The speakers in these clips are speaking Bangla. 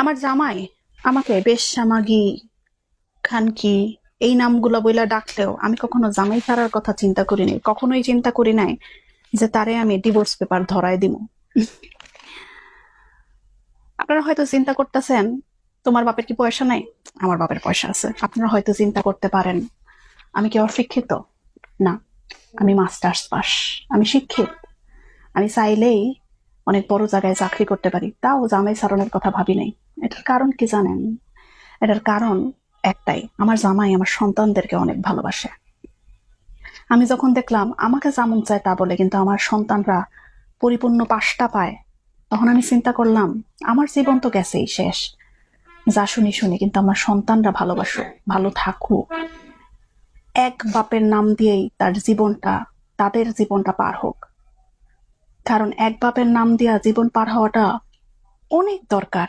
আমার জামাই আমাকে বেশ্যা, মাগি, খানকি এই নামগুলা বইলা ডাকলেও আমি কখনো জামাই ছাড়ার কথা চিন্তা করিনি। কখনোই চিন্তা করি নাই যে তারে আমি ডিভোর্স পেপার ধরায় দিব। আপনারা হয়তো চিন্তা করতেছেন, তোমার বাপের কি পয়সা নাই? আমার বাপের পয়সা আছে। আপনারা হয়তো চিন্তা করতে পারেন, আমি কি অশিক্ষিত? না, আমি মাস্টার্স পাস, আমি শিক্ষিত। আমি চাইলেই অনেক বড় জায়গায় চাকরি করতে পারি, তাও জামাই সারণের কথা ভাবি নাই। এটার কারণ কি জানেন? এটার কারণ একটাই, আমার জামাই আমার সন্তানদেরকে অনেক ভালোবাসে। আমি যখন দেখলাম আমাকে যা মন চায় তা বলে কিন্তু আমার সন্তানরা পরিপূর্ণ পাশটা পায়, তখন আমি চিন্তা করলাম আমার জীবন তো গেছেই শেষ। যা শুনি শুনি, কিন্তু আমার সন্তানরা ভালোবাসুক, ভালো থাকুক। এক বাপের নাম দিয়েই তাদের জীবনটা পার হোক। কারণ এক বাপের নাম দিয়া জীবন পার হওয়াটা অনেক দরকার।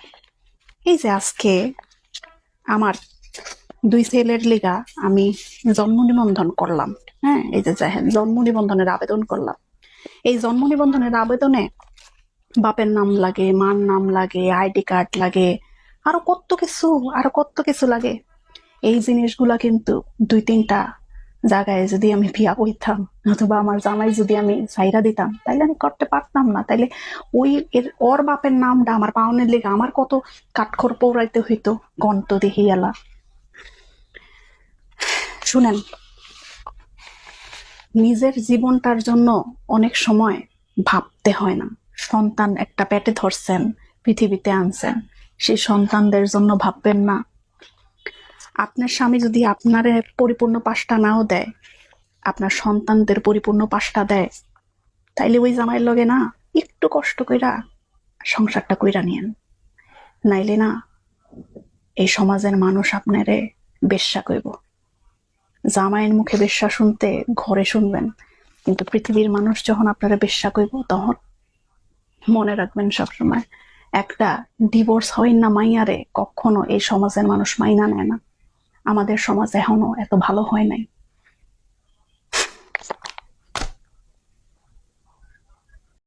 এই যে আজকে আমার দুই ছেলের লিগা আমি জন্ম নিবন্ধন করলাম। হ্যাঁ, এই যে জন্ম নিবন্ধনের আবেদন করলাম। এই জন্ম নিবন্ধনের আবেদনে বাপের নাম লাগে, মার নাম লাগে, আইডি কার্ড লাগে, আরো কত কিছু লাগে। এই জিনিসগুলা কিন্তু দুই তিনটা জায়গায় যদি আমি বিয়া করতাম, অথবা আমার জামাই যদি আমি সাইরা দিতাম, তাইলে আমি করতে পারতাম না। তাইলে ওর বাপের নামটা আমার পাওনের লেগে আমার কত কাঠখড় পৌঁড়াইতে হইতো, গন্ত দেখি এলা। শুনেন, নিজের জীবনটার জন্য অনেক সময় ভাবতে হয় না। সন্তান একটা পেটে ধরছেন, পৃথিবীতে আনছেন, সেই সন্তানদের জন্য ভাববেন না? আপনার স্বামী যদি আপনারে পরিপূর্ণ পাশটা নাও দেয়, আপনার সন্তানদের পরিপূর্ণ পাশটা দেয়, তাইলে ওই জামাইয়ের লগে না একটু কষ্ট কইরা সংসারটা কইরা নিয়েন। নাইলে না এই সমাজের মানুষ আপনারে বেশ্যা কইব। জামাইয়ের মুখে বেশ্যা শুনতে ঘরে শুনবেন, কিন্তু পৃথিবীর মানুষ যখন আপনারা বেশ্যা কইব, তখন মনে রাখবেন সবসময়, একটা ডিভোর্স হয় না মাইয়ারে কখনো এই সমাজের মানুষ মাইনা নেয় না। আমাদের সমাজ এখনো এত ভালো হয় নাই।